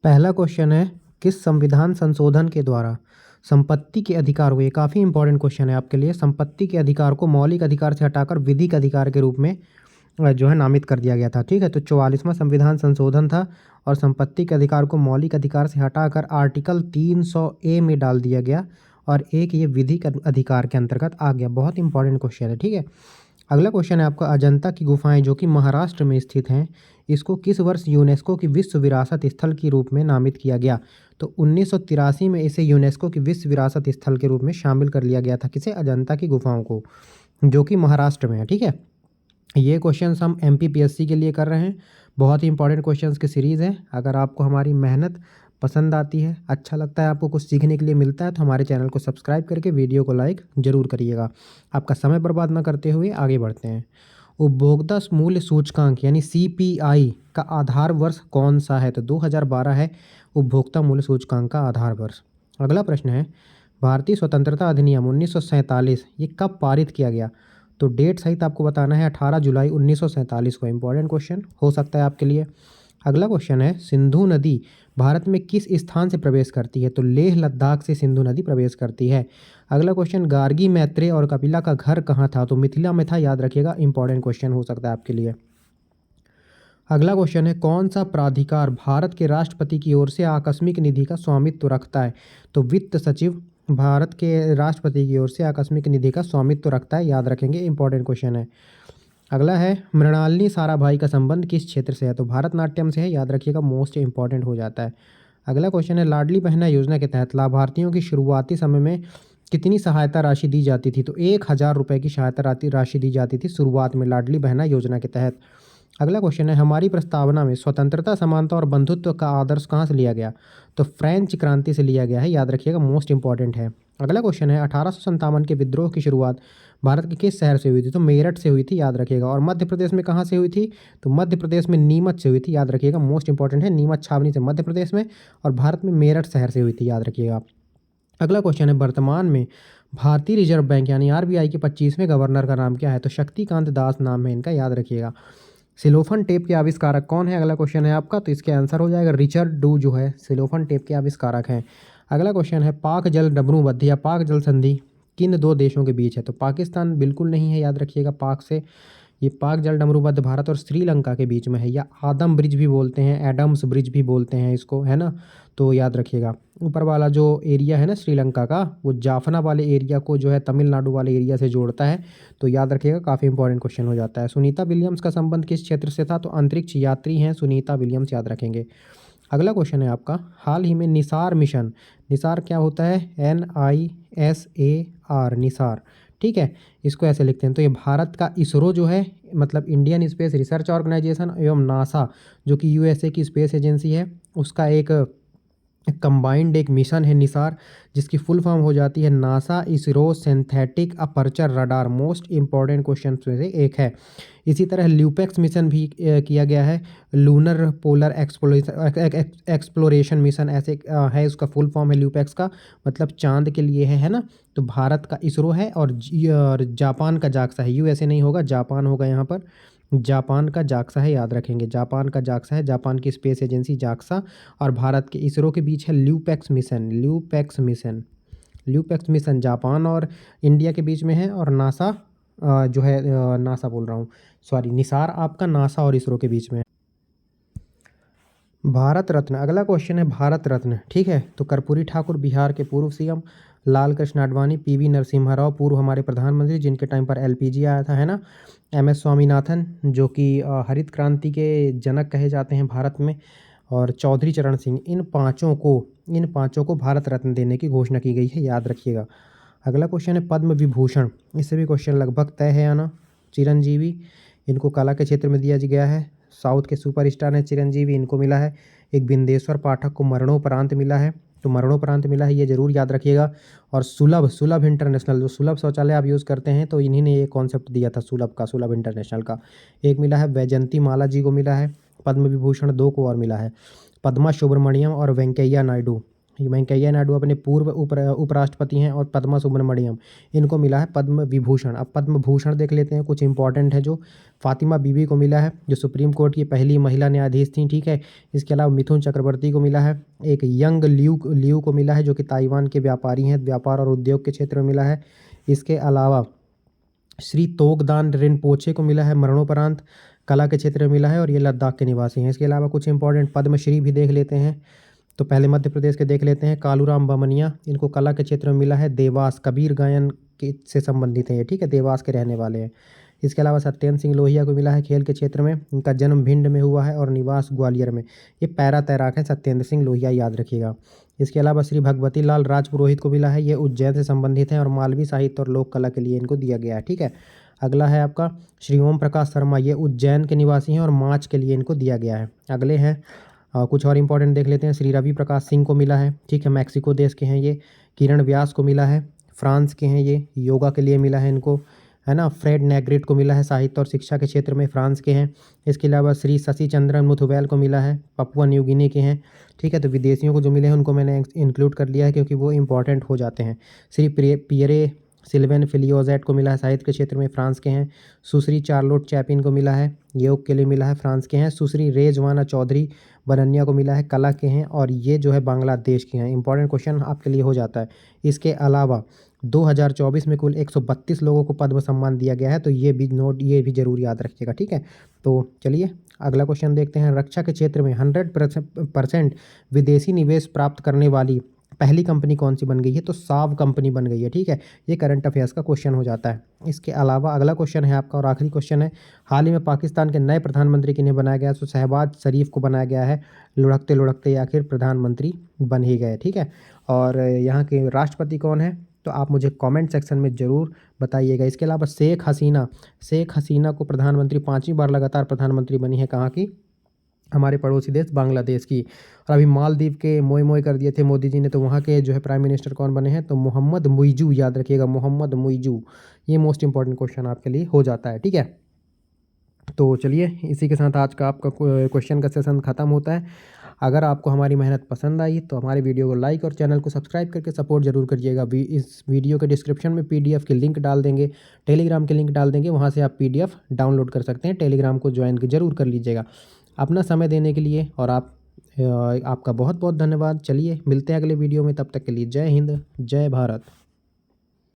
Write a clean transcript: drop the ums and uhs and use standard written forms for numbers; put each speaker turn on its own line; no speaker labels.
पहला क्वेश्चन है, किस संविधान संशोधन के द्वारा संपत्ति के अधिकार को, ये काफ़ी इंपॉर्टेंट क्वेश्चन है आपके लिए, संपत्ति के अधिकार को मौलिक अधिकार से हटाकर विधिक अधिकार के रूप में जो है नामित कर दिया गया था। ठीक है, तो 44वां संविधान संशोधन था और संपत्ति के अधिकार को मौलिक अधिकार से हटाकर आर्टिकल 300A में डाल दिया गया और एक ये विधिक अधिकार के अंतर्गत आ गया। बहुत इंपॉर्टेंट क्वेश्चन है। ठीक है, अगला क्वेश्चन है आपका, अजंता की गुफाएं जो कि महाराष्ट्र में स्थित हैं, इसको किस वर्ष यूनेस्को की विश्व विरासत स्थल के रूप में नामित किया गया? तो 1983 में इसे यूनेस्को की विश्व विरासत स्थल के रूप में शामिल कर लिया गया था। किसे? अजंता की गुफाओं को, जो कि महाराष्ट्र में है। ठीक है, ये क्वेश्चंस हम एमपीपीएससी के लिए कर रहे हैं। बहुत ही इंपॉर्टेंट क्वेश्चंस की सीरीज़ है। अगर आपको हमारी मेहनत पसंद आती है, अच्छा लगता है, आपको कुछ सीखने के लिए मिलता है, तो हमारे चैनल को सब्सक्राइब करके वीडियो को लाइक ज़रूर करिएगा। आपका समय बर्बाद न करते हुए आगे बढ़ते हैं। उपभोक्ता मूल्य सूचकांक यानी सीपीआई का आधार वर्ष कौन सा है? तो 2012 है उपभोक्ता मूल्य सूचकांक का आधार वर्ष। अगला प्रश्न है, भारतीय स्वतंत्रता अधिनियम 1947 ये कब पारित किया गया? तो डेट सहित आपको बताना है, 18 जुलाई 1947 को। इंपॉर्टेंट क्वेश्चन हो सकता है आपके लिए। अगला क्वेश्चन है, सिंधु नदी भारत में किस स्थान से प्रवेश करती है? तो लेह लद्दाख से सिंधु नदी प्रवेश करती है। अगला क्वेश्चन, गार्गी, मैत्रेय और कपिला का घर कहाँ था? तो मिथिला में था, याद रखिएगा, इंपॉर्टेंट क्वेश्चन हो सकता है आपके लिए। अगला क्वेश्चन है, कौन सा प्राधिकार भारत के राष्ट्रपति की ओर से आकस्मिक निधि का स्वामित्व रखता है? तो वित्त सचिव भारत के राष्ट्रपति की ओर से आकस्मिक निधि का स्वामित्व रखता है, याद रखेंगे, इंपॉर्टेंट क्वेश्चन है। अगला है, मृणालिनी साराभाई का संबंध किस क्षेत्र से है? तो भारतनाट्यम से है, याद रखिएगा, मोस्ट इंपॉर्टेंट हो जाता है। अगला क्वेश्चन है, लाडली बहना योजना के तहत लाभार्थियों की शुरुआती समय में कितनी सहायता राशि दी जाती थी? तो 1000 रुपये की सहायता राशि दी जाती थी शुरुआत में लाडली बहना योजना के तहत। अगला क्वेश्चन है, हमारी प्रस्तावना में स्वतंत्रता, समानता और बंधुत्व का आदर्श कहाँ से लिया गया? तो फ्रेंच क्रांति से लिया गया है, याद रखिएगा, मोस्ट इंपॉर्टेंट है। अगला क्वेश्चन है, 1857 के विद्रोह की शुरुआत भारत के किस शहर से हुई थी? तो मेरठ से हुई थी, याद रखिएगा। और मध्य प्रदेश में कहाँ से हुई थी? तो मध्य प्रदेश में नीमच से हुई थी, याद रखिएगा, मोस्ट इंपॉर्टेंट है, नीमच छावनी से मध्य प्रदेश में, और भारत में मेरठ शहर से हुई थी, याद रखिएगा। अगला क्वेश्चन है, वर्तमान में भारतीय रिजर्व बैंक यानी आरबीआई के 25वें गवर्नर का नाम क्या है? तो शक्तिकांत दास नाम है इनका, याद रखिएगा। सिलोफन टेप के आविष्कारक कौन है? अगला क्वेश्चन है आपका, तो इसके आंसर हो जाएगा रिचर्ड डू, जो है सिलोफन टेप के आविष्कारक हैं। अगला क्वेश्चन है, पाक जल डमरूबंध या पाक जल संधि किन दो देशों के बीच है? तो पाकिस्तान बिल्कुल नहीं है, याद रखिएगा, पाक से। ये पाक जल डमरूबंध भारत और श्रीलंका के बीच में है, या आदम ब्रिज भी बोलते हैं, एडम्स ब्रिज भी बोलते हैं इसको, है ना, तो याद रखिएगा। ऊपर वाला जो एरिया है ना श्रीलंका का, वो जाफना वाले एरिया को जो है तमिलनाडु वाले एरिया से जोड़ता है, तो याद रखिएगा, काफ़ी इंपॉर्टेंट क्वेश्चन हो जाता है। सुनीता विलियम्स का संबंध किस क्षेत्र से था? तो अंतरिक्ष यात्री हैं सुनीता विलियम्स, याद रखेंगे। अगला क्वेश्चन है आपका, हाल ही में निसार मिशन, निसार क्या होता है? NISAR, निसार, ठीक है, इसको ऐसे लिखते हैं। तो ये भारत का इसरो जो है, मतलब इंडियन स्पेस रिसर्च ऑर्गेनाइजेशन, एवं नासा जो कि यूएसए की स्पेस एजेंसी है, उसका एक कंबाइंड एक मिशन है निसार, जिसकी फुल फॉर्म हो जाती है NASA ISRO synthetic aperture radar. Most important question में से एक है। इसी तरह ल्यूपेक्स मिशन भी किया गया है, लूनर पोलर एक्सप्लोरेशन मिशन, ऐसे है, उसका फुल फॉर्म है ल्यूपेक्स का, मतलब चांद के लिए है ना। तो भारत का इसरो है और जापान का जाक्सा है, यूएसए नहीं होगा, जापान होगा यहाँ पर, जापान का जाक्सा है, याद रखेंगे, जापान का जाक्सा है, जापान की स्पेस एजेंसी जाक्सा, और भारत के इसरो के बीच है LUPEX mission, LUPEX mission, LUPEX mission Japan और इंडिया के बीच में है, और नासा जो है नासा बोल रहा हूँ, सॉरी, निसार आपका नासा और इसरो के बीच में है। भारत रत्न, अगला क्वेश्चन है भारत रत्न, ठीक है, तो कर्पूरी ठाकुर बिहार के पूर्व सीएम, लाल कृष्ण आडवाणी, पीवी नरसिम्हा राव पूर्व हमारे प्रधानमंत्री जिनके टाइम पर एलपीजी आया था, है ना, एमएस स्वामीनाथन जो कि हरित क्रांति के जनक कहे जाते हैं भारत में, और चौधरी चरण सिंह, इन पांचों को भारत रत्न देने की घोषणा की गई है, याद रखिएगा। अगला क्वेश्चन है पद्म विभूषण, इससे भी क्वेश्चन लगभग तय है आना। चिरंजीवी, इनको कला के क्षेत्र में दिया गया है, साउथ के सुपरस्टार हैं चिरंजीवी, इनको मिला है। एक बिंदेश्वर पाठक को मरणोपरांत मिला है, तो मरणोपरांत मिला है, ये जरूर याद रखिएगा। और सुलभ इंटरनेशनल, जो सुलभ शौचालय आप यूज़ करते हैं, तो इन्हीं ने ये कॉन्सेप्ट दिया था सुलभ इंटरनेशनल का, एक मिला है। वैजयंती माला जी को मिला है पद्म विभूषण, 2 को और मिला है, पद्मा सुब्रमण्यम और वेंकैया नायडू, वेंकैया नायडू अपने पूर्व उपराष्ट्रपति हैं। और पद्मा सुब्रमण्यम, इनको मिला है पद्म विभूषण। अब पद्म भूषण देख लेते हैं, कुछ इंपॉर्टेंट है जो फातिमा बीबी को मिला है, जो सुप्रीम कोर्ट की पहली महिला न्यायाधीश थी, ठीक है। इसके अलावा मिथुन चक्रवर्ती को मिला है। एक यंग लियू को मिला है, जो कि ताइवान के व्यापारी हैं, व्यापार और उद्योग के क्षेत्र में मिला है। इसके अलावा श्री तोगदान रिनपोचे को मिला है, मरणोपरांत कला के क्षेत्र में मिला है, और ये लद्दाख के निवासी हैं। इसके अलावा कुछ इंपॉर्टेंट पद्मश्री भी देख लेते हैं। तो पहले मध्य प्रदेश के देख लेते हैं, कालूराम बमनिया, इनको कला के क्षेत्र में मिला है। देवास कबीर गायन के से संबंधित है ये, ठीक है, देवास के रहने वाले हैं। इसके अलावा सत्येंद्र सिंह लोहिया को मिला है खेल के क्षेत्र में, इनका जन्म भिंड में हुआ है और निवास ग्वालियर में। ये पैरा तैराक हैं सत्येंद्र सिंह लोहिया, याद रखिएगा। इसके अलावा श्री भगवती लाल राजपुरोहित को मिला है, ये उज्जैन से संबंधित हैं और मालवी साहित्य और लोक कला के लिए इनको दिया गया है, ठीक है। अगला है आपका श्री ओम प्रकाश शर्मा, ये उज्जैन के निवासी हैं और माच के लिए इनको दिया गया है। अगले हैं कुछ और इंपॉर्टेंट देख लेते हैं। श्री रवि प्रकाश सिंह को मिला है, ठीक है, मैक्सिको देश के हैं ये। किरण व्यास को मिला है, फ्रांस के हैं ये, योगा के लिए मिला है इनको, है ना। फ्रेड नेग्रिट को मिला है, साहित्य और शिक्षा के क्षेत्र में, फ्रांस के हैं। इसके अलावा श्री शशि चंद्रन मुथुवैल को मिला है, पपुआ न्यू गिनी के हैं, ठीक है। तो विदेशियों को जो मिले हैं उनको मैंने इंक्लूड कर लिया है क्योंकि वो इंपॉर्टेंट हो जाते हैं। श्री पियरे सिल्वेन फिलियोजेट को मिला है, साहित्य के क्षेत्र में, फ्रांस के हैं। सुश्री चार्लोट चैपिन को मिला है, योग के लिए मिला है, फ्रांस के हैं। सुश्री रेजवाना चौधरी बनन्या को मिला है, कला के हैं, और ये जो है बांग्लादेश के हैं। इंपॉर्टेंट क्वेश्चन आपके लिए हो जाता है। इसके अलावा 2024 में कुल 132 लोगों को पद्म सम्मान दिया गया है, तो ये भी जरूर याद रखिएगा, ठीक है। तो चलिए अगला क्वेश्चन देखते हैं। रक्षा के क्षेत्र में 100% विदेशी निवेश प्राप्त करने वाली पहली कंपनी कौन सी बन गई है? तो साव कंपनी बन गई है, ठीक है। ये करंट अफेयर्स का क्वेश्चन हो जाता है। इसके अलावा अगला क्वेश्चन है आपका और आखिरी क्वेश्चन है, हाल ही में पाकिस्तान के नए प्रधानमंत्री किन्हें बनाया गया? तो शहबाज शरीफ को बनाया गया है। लुढ़कते लुढ़कते आखिर प्रधानमंत्री बन ही गए, ठीक है। और यहाँ के राष्ट्रपति कौन है? तो आप मुझे कमेंट सेक्शन में ज़रूर बताइएगा। इसके अलावा शेख हसीना को प्रधानमंत्री 5वीं बार लगातार प्रधानमंत्री बनी है, कहाँ की? हमारे पड़ोसी देश बांग्लादेश की। और अभी मालदीव के मोए मोए कर दिए थे मोदी जी ने, तो वहाँ के जो है प्राइम मिनिस्टर कौन बने हैं? तो मोहम्मद मुइजू, याद रखिएगा, मोहम्मद मुइजू। ये मोस्ट इंपॉर्टेंट क्वेश्चन आपके लिए हो जाता है, ठीक है। तो चलिए इसी के साथ आज का आपका क्वेश्चन का सेशन ख़त्म होता है। अगर आपको हमारी मेहनत पसंद आई तो हमारे वीडियो को लाइक और चैनल को सब्सक्राइब करके सपोर्ट जरूर करिएगा। इस वीडियो के डिस्क्रिप्शन में पीडीएफ की लिंक डाल देंगे, टेलीग्राम की लिंक डाल देंगे, वहाँ से आप पीडीएफ डाउनलोड कर सकते हैं। टेलीग्राम को ज्वाइन जरूर कर लीजिएगा। अपना समय देने के लिए और आपका बहुत बहुत धन्यवाद। चलिए मिलते हैं अगले वीडियो में, तब तक के लिए जय हिंद, जय भारत।